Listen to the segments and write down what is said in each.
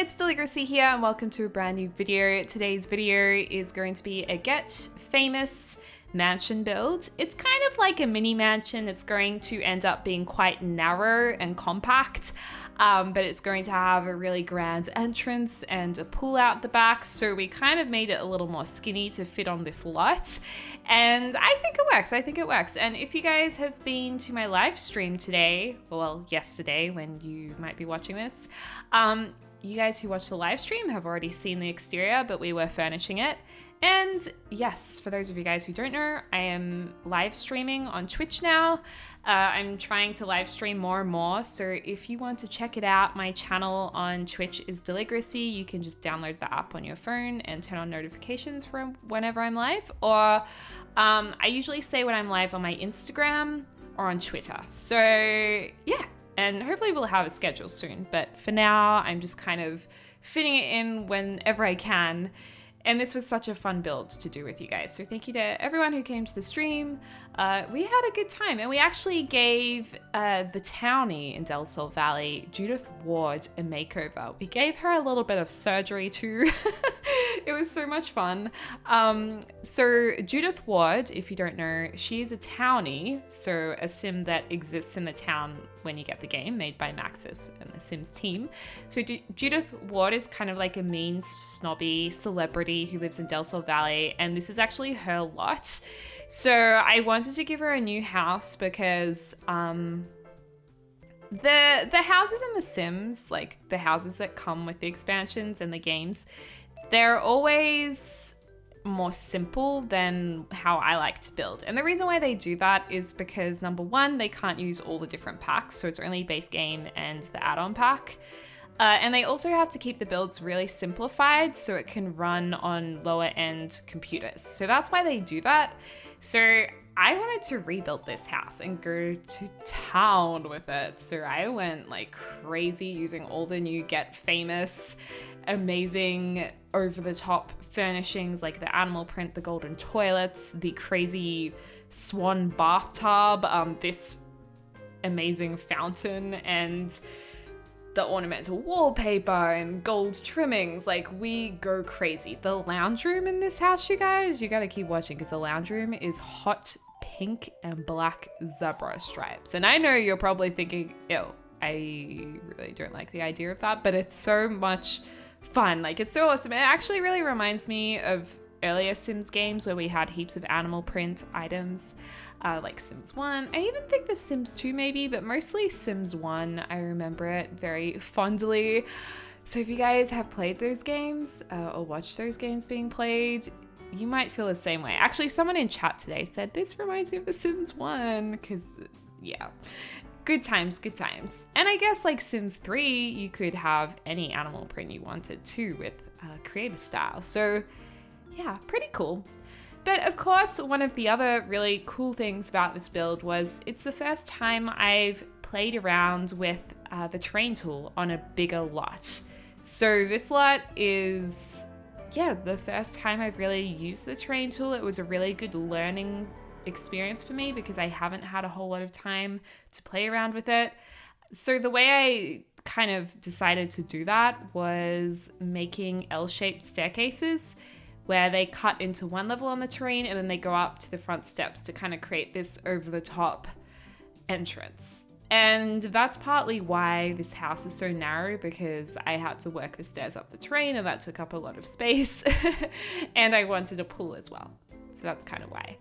it's Deligracy here and welcome to a brand new video. Today's video is going to be a Get Famous mansion build. It's kind of like a mini mansion. It's going to end up being quite narrow and compact, but it's going to have a really grand entrance and a pool out the back. So we kind of made it a little more skinny to fit on this lot. And I think it works. And if you guys have been to my live stream today, well, yesterday when you might be watching this, you guys who watched the live stream have already seen the exterior, but we were furnishing it. And yes, for those of you guys who don't know, I am live streaming on Twitch now. I'm trying to live stream more and more. So if you want to check it out, my channel on Twitch is Deligracy. You can just download the app on your phone and turn on notifications for whenever I'm live. Or I usually say when I'm live on my Instagram or on Twitter. So yeah, and hopefully we'll have it scheduled soon. But for now, I'm just kind of fitting it in whenever I can. And this was such a fun build to do with you guys. So thank you to everyone who came to the stream. We had a good time. And we actually gave the townie in Del Sol Valley, Judith Ward, a makeover. We gave her a little bit of surgery too. It was so much fun. So Judith Ward, if you don't know, she's a townie. So a sim that exists in the town when you get the game, made by Maxis and the Sims team. So Judith Ward is kind of like a mean, snobby celebrity who lives in Del Sol Valley, and this is actually her lot. So I wanted to give her a new house because the houses in the Sims, like the houses that come with the expansions and the games, they're always more simple than how I like to build. And the reason why they do that is because number one, they can't use all the different packs. So it's only base game and the add-on pack. And they also have to keep the builds really simplified so it can run on lower end computers. So that's why they do that. So I wanted to rebuild this house and go to town with it. So I went like crazy using all the new Get Famous, amazing over-the-top furnishings like the animal print, the golden toilets, the crazy swan bathtub, this amazing fountain, and the ornamental wallpaper and gold trimmings. Like, we go crazy. The lounge room in this house, you guys, you gotta keep watching because the lounge room is hot pink and black zebra stripes. And I know you're probably thinking, ew, I really don't like the idea of that, but it's so much fun. Like, it's so awesome. It actually really reminds me of earlier Sims games where we had heaps of animal print items, like Sims 1. I even think the Sims 2 maybe, but mostly Sims 1. I remember it very fondly. So if you guys have played those games or watched those games being played, you might feel the same way. Actually, someone in chat today said, this reminds me of the Sims 1, because yeah. Good times, good times. And I guess like Sims 3, you could have any animal print you wanted too with creator style. So yeah, pretty cool. But of course, one of the other really cool things about this build was it's the first time I've played around with the terrain tool on a bigger lot. So this lot is, yeah, the first time I've really used the terrain tool. It was a really good learning experience for me because I haven't had a whole lot of time to play around with it. So the way I kind of decided to do that was making L-shaped staircases where they cut into one level on the terrain and then they go up to the front steps to kind of create this over-the-top entrance. And that's partly why this house is so narrow, because I had to work the stairs up the terrain and that took up a lot of space. And I wanted a pool as well. So that's kind of why.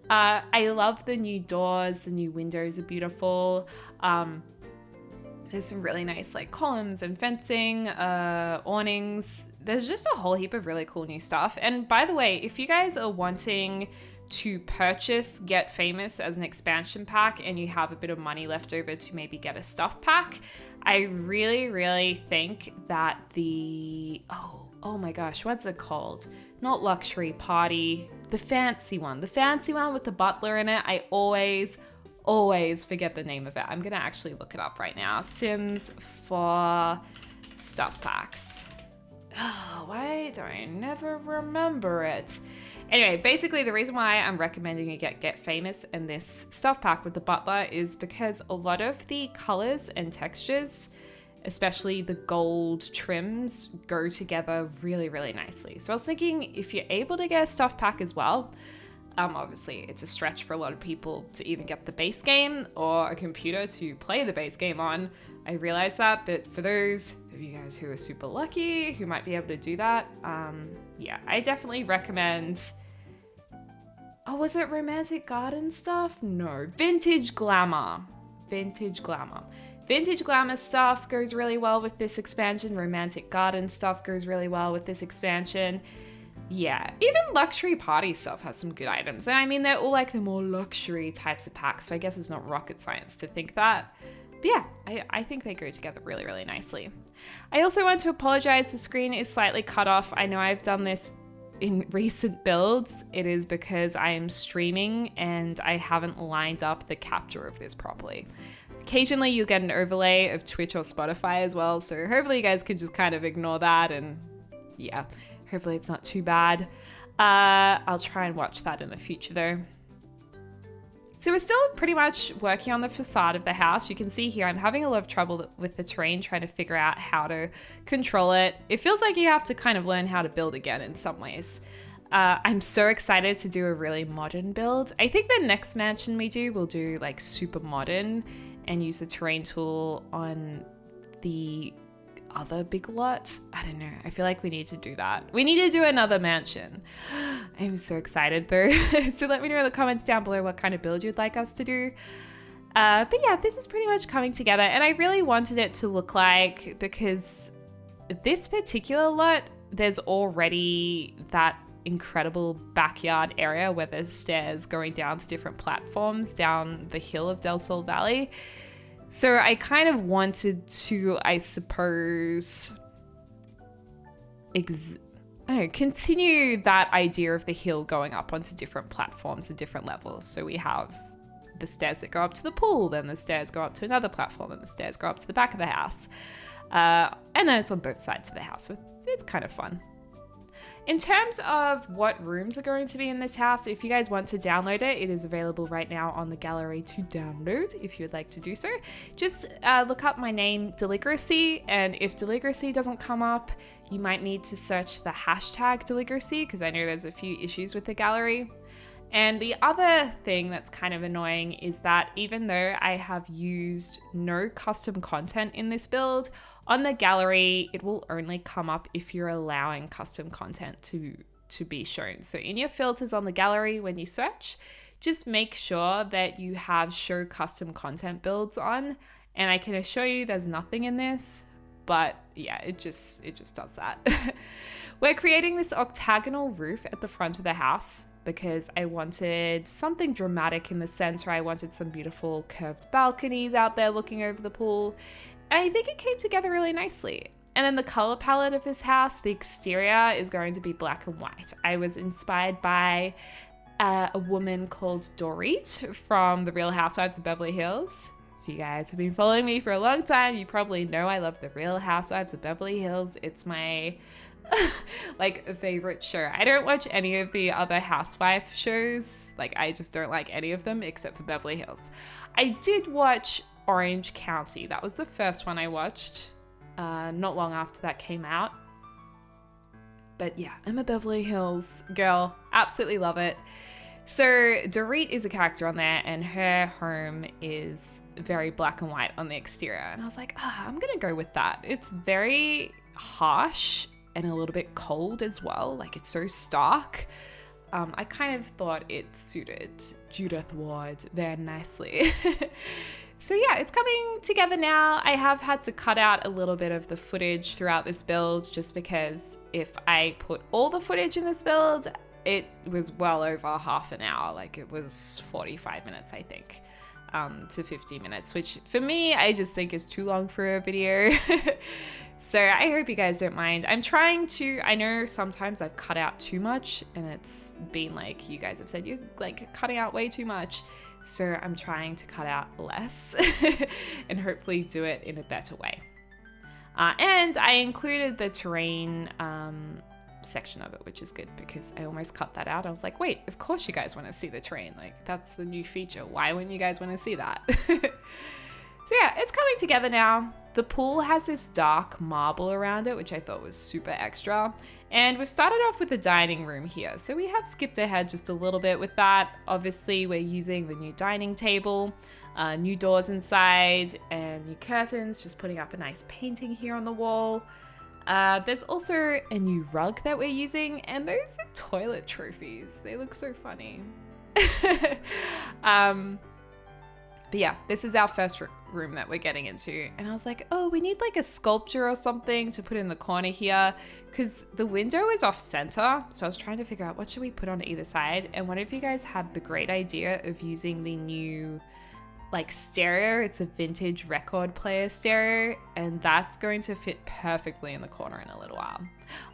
I love the new doors. The new windows are beautiful. There's some really nice like columns and fencing, awnings. There's just a whole heap of really cool new stuff. And by the way, if you guys are wanting to purchase Get Famous as an expansion pack and you have a bit of money left over to maybe get a stuff pack, I really, really think that the, oh my gosh, what's it called? Not luxury party, the fancy one with the butler in it. I always forget the name of it. I'm gonna actually look it up right now. Sims 4 stuff packs. Oh, why do I never remember it? Anyway, basically the reason why I'm recommending you get Famous and this stuff pack with the butler is because a lot of the colors and textures especially the gold trims, go together really, really nicely. So I was thinking if you're able to get a stuff pack as well, obviously it's a stretch for a lot of people to even get the base game or a computer to play the base game on. I realize that, but for those of you guys who are super lucky, who might be able to do that, yeah, I definitely recommend... Oh, was it Romantic Garden stuff? No, Vintage Glamour. Vintage Glamour. Vintage Glamour stuff goes really well with this expansion. Romantic Garden stuff goes really well with this expansion. Yeah, even Luxury Party stuff has some good items. And I mean, they're all like the more luxury types of packs, so I guess it's not rocket science to think that. But yeah, I think they go together really, really nicely. I also want to apologize. The screen is slightly cut off. I know I've done this in recent builds. It is because I am streaming and I haven't lined up the capture of this properly. Occasionally you'll get an overlay of Twitch or Spotify as well, so hopefully you guys can just kind of ignore that, and yeah, hopefully it's not too bad. I'll try and watch that in the future though. So we're still pretty much working on the facade of the house. You can see here I'm having a lot of trouble with the terrain, trying to figure out how to control it. It feels like you have to kind of learn how to build again in some ways. I'm so excited to do a really modern build. I think the next mansion we do, we'll do like super modern and use the terrain tool on the other big lot. I don't know. I feel like we need to do that. We need to do another mansion. I'm so excited though. So let me know in the comments down below what kind of build you'd like us to do. But yeah, this is pretty much coming together, and I really wanted it to look like, because this particular lot, there's already that incredible backyard area where there's stairs going down to different platforms down the hill of Del Sol Valley. So I kind of wanted to, I suppose, continue that idea of the hill going up onto different platforms and different levels. So we have the stairs that go up to the pool, then the stairs go up to another platform, and the stairs go up to the back of the house. And then it's on both sides of the house, so it's kind of fun. In terms of what rooms are going to be in this house, if you guys want to download it, it is available right now on the gallery to download if you would like to do so. Just look up my name, Deligracy, and if Deligracy doesn't come up, you might need to search the hashtag Deligracy, because I know there's a few issues with the gallery. And the other thing that's kind of annoying is that even though I have used no custom content in this build, on the gallery, it will only come up if you're allowing custom content to be shown. So in your filters on the gallery, when you search, just make sure that you have show custom content builds on. And I can assure you there's nothing in this, but yeah, it just does that. We're creating this octagonal roof at the front of the house because I wanted something dramatic in the center. I wanted some beautiful curved balconies out there looking over the pool. And I think it came together really nicely. And then the color palette of this house, the exterior is going to be black and white. I was inspired by a woman called Dorit from The Real Housewives of Beverly Hills. If you guys have been following me for a long time, you probably know I love The Real Housewives of Beverly Hills. It's my like favorite show. I don't watch any of the other housewife shows. Like, I just don't like any of them except for Beverly Hills. I did watch Orange County. That was the first one I watched, not long after that came out. But yeah, I'm a Beverly Hills girl. Absolutely love it. So Dorit is a character on there, and her home is very black and white on the exterior. And I was like, I'm gonna go with that. It's very harsh and a little bit cold as well. Like, it's so stark. I kind of thought it suited Judith Ward there nicely. So yeah, it's coming together now. I have had to cut out a little bit of the footage throughout this build just because if I put all the footage in this build, it was well over half an hour. Like, it was 45 minutes, I think, to 50 minutes, which for me, I just think is too long for a video. So I hope you guys don't mind. I'm trying to, I know sometimes I've cut out too much and it's been like, you guys have said you're like cutting out way too much. So I'm trying to cut out less and hopefully do it in a better way. And I included the terrain section of it, which is good because I almost cut that out. I was like, wait, of course you guys want to see the terrain. Like, that's the new feature. Why wouldn't you guys want to see that? So yeah, it's coming together now. The pool has this dark marble around it, which I thought was super extra. And we've started off with the dining room here. So we have skipped ahead just a little bit with that. Obviously, we're using the new dining table, new doors inside, and new curtains, just putting up a nice painting here on the wall. There's also a new rug that we're using, and those are toilet trophies. They look so funny. But yeah, this is our first room that we're getting into. And I was like, oh, we need like a sculpture or something to put in the corner here because the window is off center. So I was trying to figure out what should we put on either side. And one of you guys had the great idea of using the new like stereo. It's a vintage record player stereo, and that's going to fit perfectly in the corner in a little while.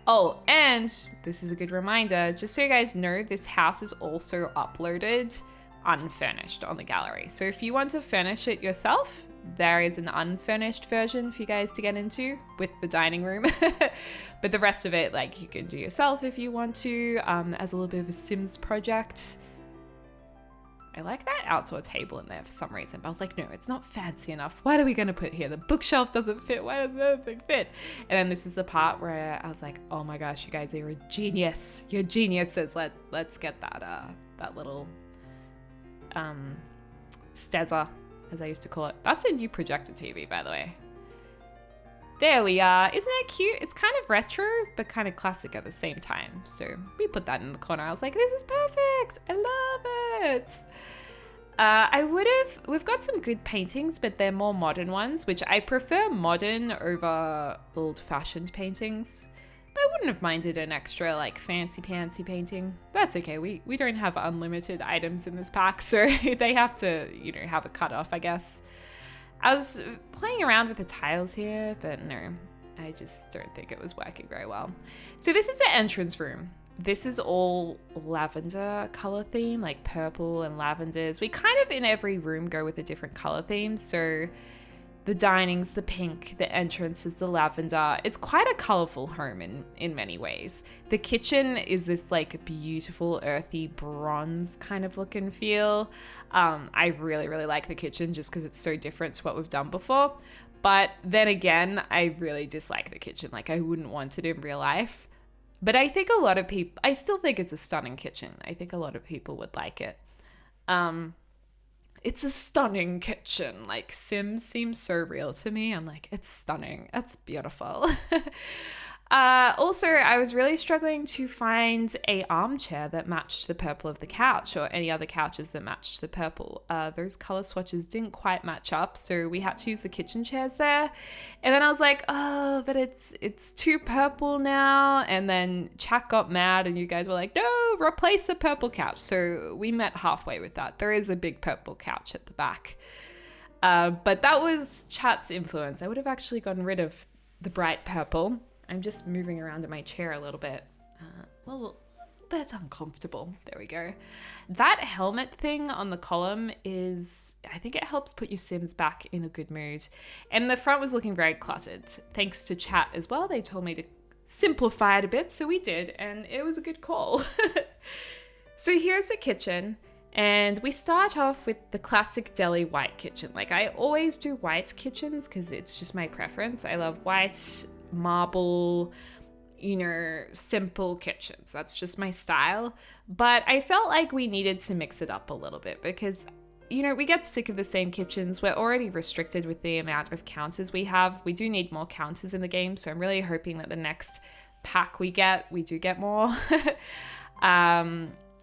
Oh, and this is a good reminder, just so you guys know, this house is also uploaded unfurnished on the gallery. So if you want to furnish it yourself, there is an unfurnished version for you guys to get into with the dining room. But the rest of it, like, you can do yourself if you want to, as a little bit of a Sims project. I like that outdoor table in there for some reason, but I was like, no, it's not fancy enough. What are we going to put here? The bookshelf doesn't fit. Why does the other thing fit? And then this is the part where I was like, oh my gosh, you guys are a genius. You're geniuses. Let's get that little stezza, as I used to call it. That's a new projector TV, by the way. There we are. Isn't that cute? It's kind of retro, but kind of classic at the same time. So we put that in the corner. I was like, this is perfect. I love it. We've got some good paintings, but they're more modern ones, which I prefer modern over old-fashioned paintings. But I wouldn't have minded an extra like fancy-pantsy painting. That's okay. We don't have unlimited items in this pack, so they have to, have a cutoff, I guess. I was playing around with the tiles here, but no, I just don't think it was working very well. So this is the entrance room. This is all lavender color theme, like purple and lavenders. We kind of in every room go with a different color theme. So the dining's the pink, the entrance is the lavender. It's quite a colorful home in many ways. The kitchen is this like beautiful earthy bronze kind of look and feel. I really, really like the kitchen just because it's so different to what we've done before. But then again, I really dislike the kitchen. Like I wouldn't want it in real life. But I think a lot of people, I still think it's a stunning kitchen. I think a lot of people would like it. It's a stunning kitchen. Like Sims seems so real to me. I'm like, it's stunning. That's beautiful. Also, I was really struggling to find a armchair that matched the purple of the couch or any other couches that matched the purple. Those color swatches didn't quite match up, so we had to use the kitchen chairs there. And then I was like, oh, but it's too purple now. And then chat got mad and you guys were like, no, replace the purple couch. So we met halfway with that. There is a big purple couch at the back. But that was chat's influence. I would have actually gotten rid of the bright purple. I'm just moving around in my chair a little bit. A little bit uncomfortable. There we go. That helmet thing on the column is, I think it helps put your Sims back in a good mood. And the front was looking very cluttered. Thanks to chat as well. They told me to simplify it a bit, so we did, and it was a good call. So here's the kitchen. And we start off with the classic deli white kitchen. Like I always do white kitchens because it's just my preference. I love white, marble, simple kitchens. That's just my style. But I felt like we needed to mix it up a little bit because, we get sick of the same kitchens. We're already restricted with the amount of counters we have. We do need more counters in the game. So I'm really hoping that the next pack we do get more.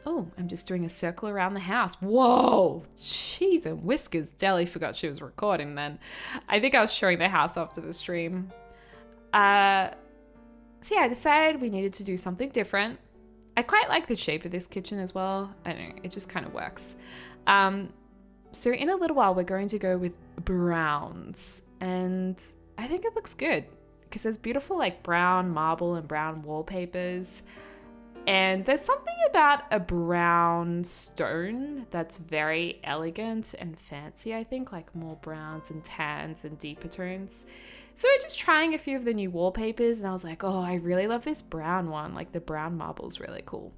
Oh, I'm just doing a circle around the house. Whoa, cheese and whiskers. Deli forgot she was recording then. I think I was showing the house after the stream. So yeah, I decided we needed to do something different. I quite like the shape of this kitchen as well. I don't know, it just kind of works. So in a little while, we're going to go with browns. And I think it looks good because there's beautiful like brown marble and brown wallpapers. And there's something about a brown stone that's very elegant and fancy, I think, like more browns and tans and deeper tones. So we're just trying a few of the new wallpapers and I was like, oh, I really love this brown one. Like the brown marble's really cool.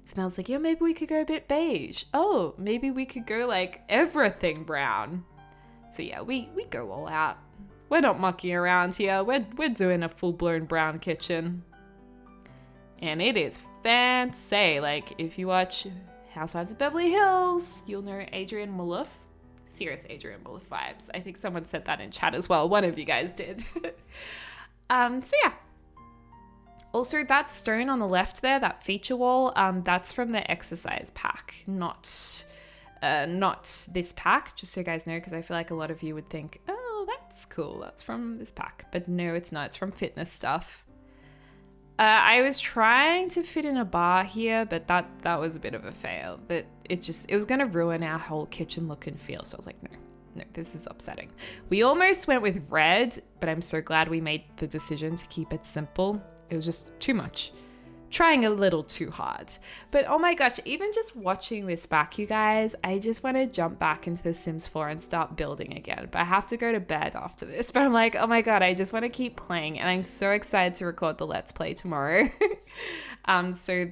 So then I was like, yeah, maybe we could go a bit beige. Oh, maybe we could go like everything brown. So yeah, we go all out. We're not mucking around here. We're doing a full-blown brown kitchen. And it is fancy. Like, if you watch Housewives of Beverly Hills, you'll know Adrienne Maloof. Serious Adrienne Maloof vibes. I think someone said that in chat as well. One of you guys did. So yeah. Also, that stone on the left there, that feature wall, that's from the exercise pack, not this pack, just so you guys know, because I feel like a lot of you would think, oh, that's cool, that's from this pack. But no, it's not. It's from fitness stuff. I was trying to fit in a bar here, but that was a bit of a fail. But it was going to ruin our whole kitchen look and feel. So I was like, no, this is upsetting. We almost went with red, but I'm so glad we made the decision to keep it simple. It was just too much. Trying a little too hard. But oh my gosh, even just watching this back, you guys, I just want to jump back into The Sims 4 and start building again. But I have to go to bed after this. But I'm like, oh my God, I just want to keep playing. And I'm so excited to record the Let's Play tomorrow. So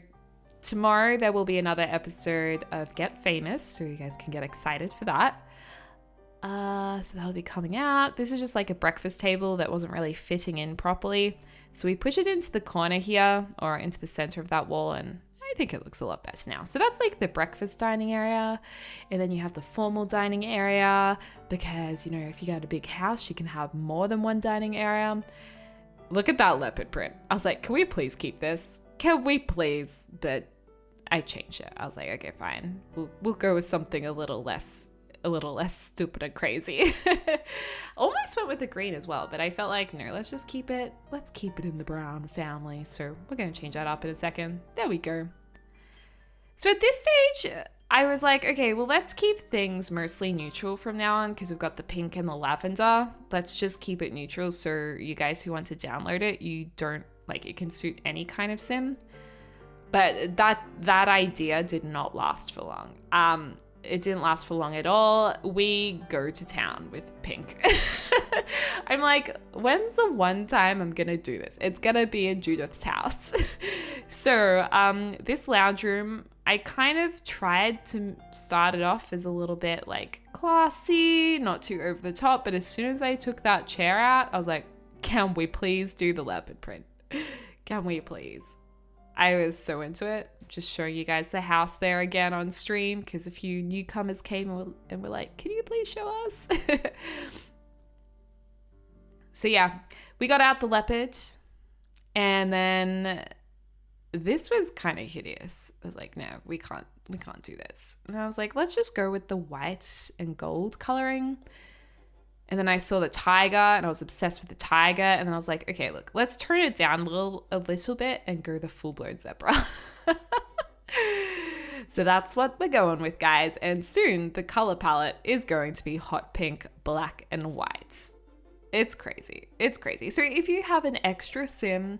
tomorrow there will be another episode of Get Famous. So you guys can get excited for that. So that'll be coming out. This is just like a breakfast table that wasn't really fitting in properly. So we push it into the corner here, or into the center of that wall, and I think it looks a lot better now. So that's like the breakfast dining area. And then you have the formal dining area, because, you know, if you got a big house, you can have more than one dining area. Look at that leopard print. I was like, can we please keep this? Can we please? But I changed it. I was like, okay, fine. We'll go with something a little less stupid and crazy. Almost went with the green as well, but I felt like, no, let's just keep it. Let's keep it in the brown family. So we're going to change that up in a second. There we go. So at this stage, I was like, okay, well, let's keep things mostly neutral from now on, because we've got the pink and the lavender. Let's just keep it neutral. So you guys who want to download it, you don't, like, it can suit any kind of sim. But that idea did not last for long. It didn't last for long at all. We go to town with pink. I'm like, when's the one time I'm gonna do this? It's gonna be in Judith's house. So this lounge room, I kind of tried to start it off as a little bit like classy, not too over the top. But as soon as I took that chair out, I was like, can we please do the leopard print? Can we please? I was so into it. Just showing you guys the house there again on stream, because a few newcomers came and were like, can you please show us? So yeah, we got out the leopard, and then this was kind of hideous. I was like, no, we can't do this. And I was like, let's just go with the white and gold coloring. And then I saw the tiger, and I was obsessed with the tiger. And then I was like, okay, look, let's turn it down a little bit and go the full-blown zebra. So that's what we're going with, guys. And soon the color palette is going to be hot pink, black, and white. It's crazy. It's crazy. So if you have an extra sim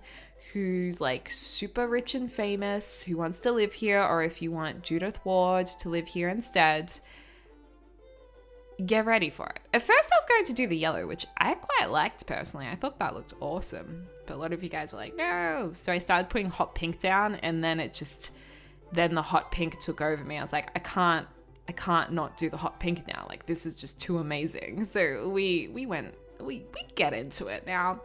who's like super rich and famous, who wants to live here, or if you want Judith Ward to live here instead, get ready for it. At first I was going to do the yellow, which I quite liked personally. I thought that looked awesome. But a lot of you guys were like, no. So I started putting hot pink down, and then then the hot pink took over me. I was like, I can't not do the hot pink now. Like, this is just too amazing. So we get into it now.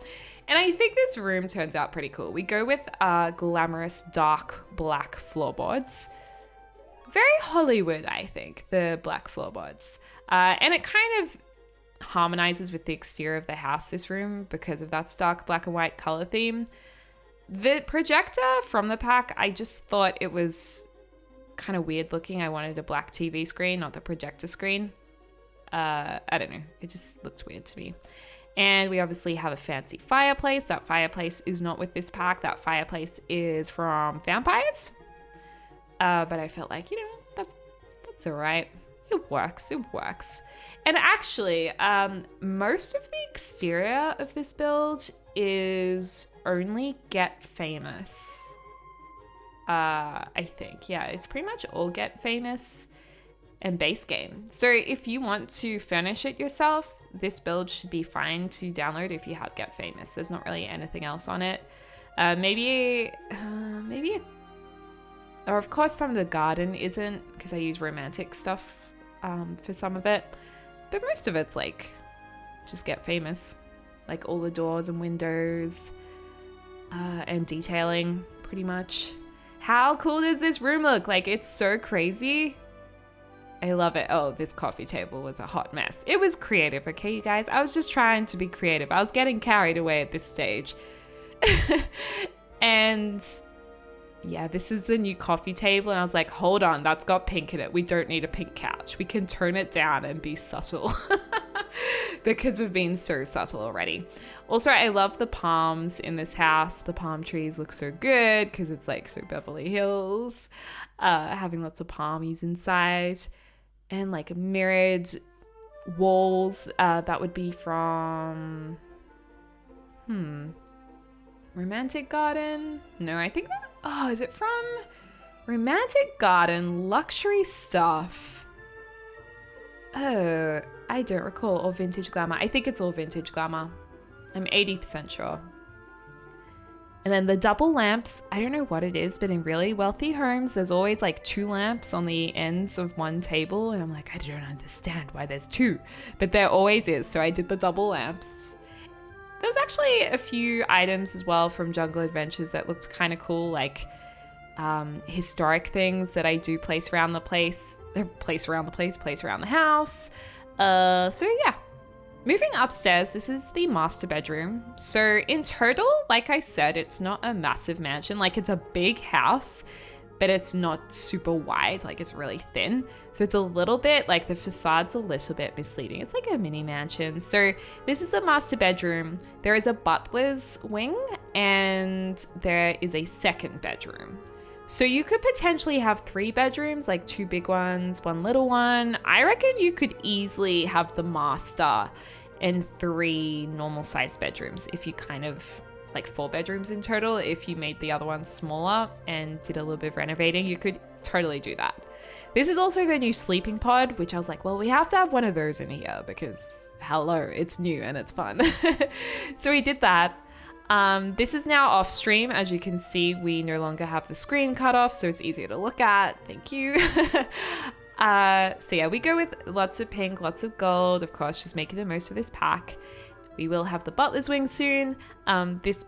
And I think this room turns out pretty cool. We go with glamorous dark black floorboards. Very Hollywood, I think, the black floorboards. And it kind of harmonizes with the exterior of the house, this room, because of that stark black and white color theme. The projector from the pack, I just thought it was kind of weird looking. I wanted a black TV screen, not the projector screen. I don't know. It just looked weird to me. And we obviously have a fancy fireplace. That fireplace is not with this pack. That fireplace is from Vampires. But I felt like, that's all right. It works. And actually, most of the exterior of this build is only Get Famous. I think. Yeah, it's pretty much all Get Famous and base game. So if you want to furnish it yourself, this build should be fine to download if you have Get Famous. There's not really anything else on it. Maybe or of course some of the garden isn't, because I use romantic stuff for some of it. but most of it's like just get famous, like all the doors and windows and detailing pretty much. How cool does this room look? Like, it's so crazy. I love it. Oh, this coffee table was a hot mess. It was creative, okay, you guys? I was just trying to be creative. I was getting carried away at this stage. And yeah, this is the new coffee table. And I was like, hold on, that's got pink in it. We don't need a pink couch. We can turn it down and be subtle because we've been so subtle already. Also, I love the palms in this house. The palm trees look so good because it's like so Beverly Hills, having lots of palmies inside and like mirrored walls. That would be from, Romantic Garden? No, I think that, is it from Romantic Garden Luxury Stuff? Oh, I don't recall. Or Vintage Glamour. I think it's all Vintage Glamour. I'm 80% sure. And then the double lamps, I don't know what it is, but in really wealthy homes, there's always like 2 lamps on the ends of one table. And I'm like, I don't understand why there's 2, but there always is. So I did the double lamps. There's actually a few items as well from Jungle Adventures that looked kind of cool, like historic things that I do place around the house. So yeah. Moving upstairs, this is the master bedroom. So in total, like I said, it's not a massive mansion. Like, it's a big house, but it's not super wide. Like, it's really thin. So it's a little bit, like, the facade's a little bit misleading. It's like a mini mansion. So this is a master bedroom. There is a butler's wing and there is a second bedroom. So you could potentially have 3 bedrooms, like 2 big ones, 1 little one. I reckon you could easily have the master and 3 normal sized bedrooms if you kind of, like 4 bedrooms in total. If you made the other ones smaller and did a little bit of renovating, you could totally do that. This is also the new sleeping pod, which I was like, well, we have to have one of those in here because hello, it's new and it's fun. So we did that. This is now off stream. As you can see, we no longer have the screen cut off, so it's easier to look at. Thank you. So yeah, we go with lots of pink, lots of gold, of course, just making the most of this pack. We will have the butler's wing soon. This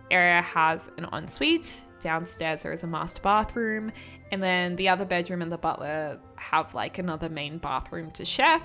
area has an ensuite. Downstairs there is a master bathroom, and then the other bedroom and the butler have like another main bathroom to share.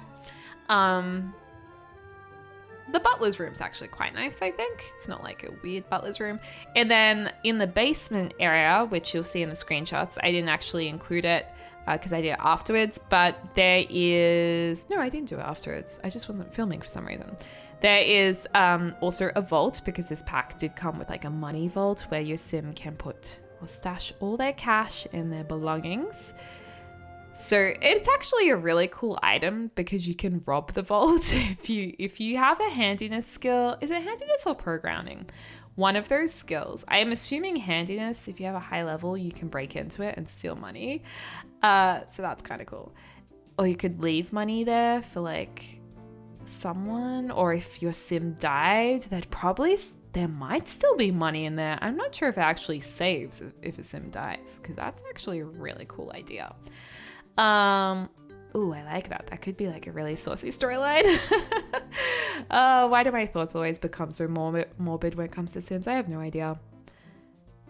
The butler's room's actually quite nice, I think. It's not like a weird butler's room. And then in the basement area, which you'll see in the screenshots, I didn't actually include it because I did it afterwards, but there is... No, I didn't do it afterwards. I just wasn't filming for some reason. There is also a vault, because this pack did come with like a money vault where your sim can put or stash all their cash and their belongings. So it's actually a really cool item because you can rob the vault if you have a handiness skill. Is it handiness or programming? One of those skills. I am assuming handiness. If you have a high level, you can break into it and steal money. So that's kind of cool. Or you could leave money there for like someone, or if your sim died, there might still be money in there. I'm not sure if it actually saves if a sim dies, because that's actually a really cool idea. Ooh, I like that. That could be like a really saucy storyline. Why do my thoughts always become so morbid when it comes to Sims? I have no idea.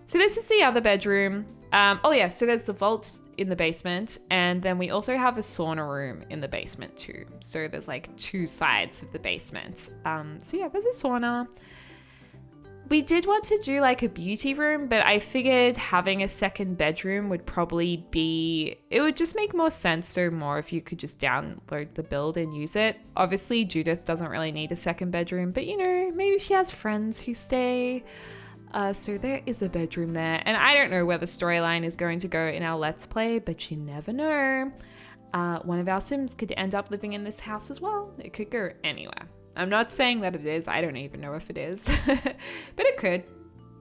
So this is the other bedroom. So there's the vault in the basement, and then we also have a sauna room in the basement too. So there's like 2 sides of the basement. So yeah, there's a sauna. We did want to do like a beauty room, but I figured having a second bedroom would probably it would just make more sense. So more if you could just download the build and use it. Obviously, Judith doesn't really need a second bedroom, but you know, maybe she has friends who stay. So there is a bedroom there. And I don't know where the storyline is going to go in our Let's Play, but you never know. One of our Sims could end up living in this house as well. It could go anywhere. I'm not saying that it is. I don't even know if it is, but it could.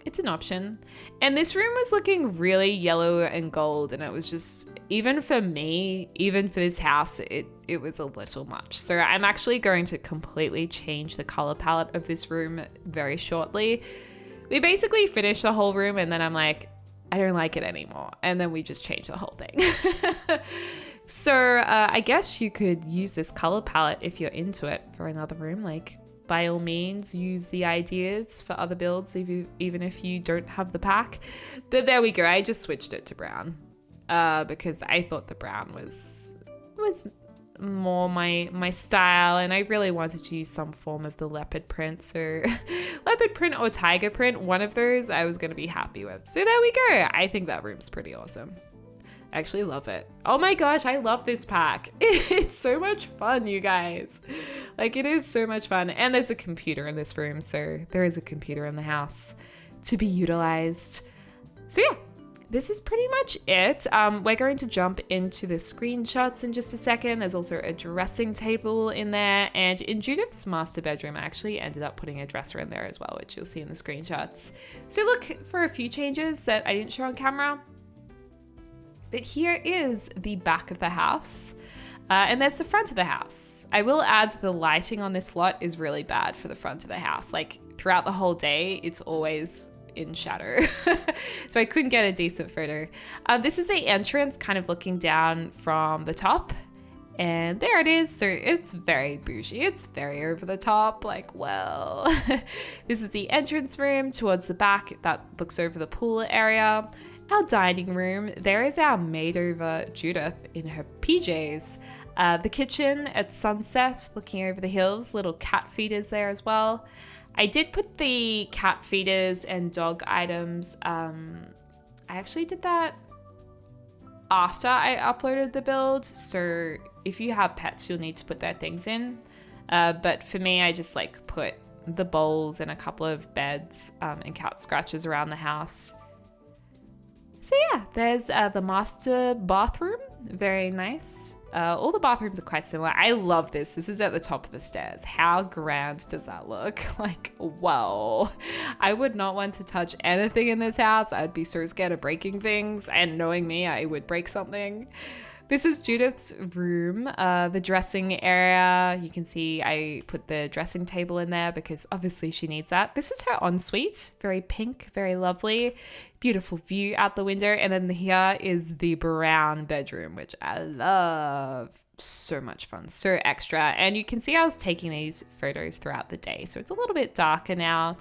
It's an option. And this room was looking really yellow and gold, and it was just, even for me, even for this house, it was a little much. So I'm actually going to completely change the color palette of this room very shortly. We basically finished the whole room, and then I'm like, I don't like it anymore. And then we just changed the whole thing. So I guess you could use this color palette if you're into it for another room. Like, by all means, use the ideas for other builds, even if you don't have the pack. But there we go. I just switched it to brown because I thought the brown was more my style, and I really wanted to use some form of the leopard print. So leopard print or tiger print, one of those I was going to be happy with. So there we go. I think that room's pretty awesome. I actually love it. Oh my gosh, I love this pack. It's so much fun, you guys. Like, it is so much fun. And there's a computer in this room, so there is a computer in the house to be utilized. So yeah, this is pretty much it. We're going to jump into the screenshots in just a second. There's also a dressing table in there. And in Judith's master bedroom, I actually ended up putting a dresser in there as well, which you'll see in the screenshots. So look for a few changes that I didn't show on camera. But here is the back of the house, and there's the front of the house. I will add the lighting on this lot is really bad for the front of the house. Like, throughout the whole day, it's always in shadow. So I couldn't get a decent photo. This is the entrance, kind of looking down from the top. And there it is. So it's very bougie. It's very over the top. Like, well, this is the entrance room towards the back that looks over the pool area. Our dining room, there is our maid over Judith in her PJs. The kitchen at sunset, looking over the hills, little cat feeders there as well. I did put the cat feeders and dog items. I actually did that after I uploaded the build. So if you have pets, you'll need to put their things in. But for me, I just like put the bowls and a couple of beds and cat scratches around the house. So yeah, there's the master bathroom. Very nice. All the bathrooms are quite similar. I love this. This is at the top of the stairs. How grand does that look? Like, whoa. I would not want to touch anything in this house. I'd be so scared of breaking things. And knowing me, I would break something. This is Judith's room, the dressing area. You can see I put the dressing table in there because obviously she needs that. This is her ensuite, very pink, very lovely, beautiful view out the window. And then here is the brown bedroom, which I love. So much fun, so extra. And you can see I was taking these photos throughout the day, so it's a little bit darker now.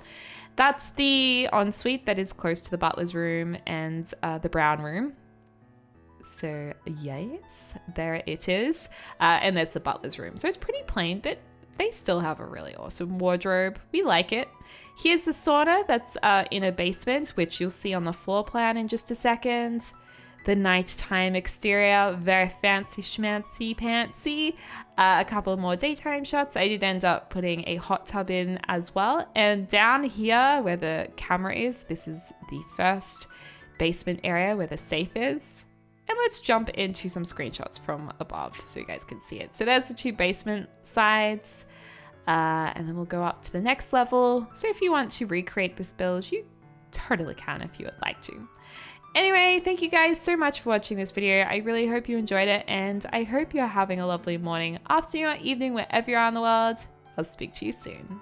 That's the ensuite that is close to the butler's room and the brown room. So yes, there it is. And there's the butler's room. So it's pretty plain, but they still have a really awesome wardrobe. We like it. Here's the sauna that's in a basement, which you'll see on the floor plan in just a second. The nighttime exterior, very fancy schmancy pantsy. A couple more daytime shots. I did end up putting a hot tub in as well. And down here where the camera is, this is the first basement area where the safe is. And let's jump into some screenshots from above so you guys can see it. So there's the two basement sides. And then we'll go up to the next level. So if you want to recreate this build, you totally can if you would like to. Anyway, thank you guys so much for watching this video. I really hope you enjoyed it. And I hope you're having a lovely morning, afternoon, or evening, wherever you are in the world. I'll speak to you soon.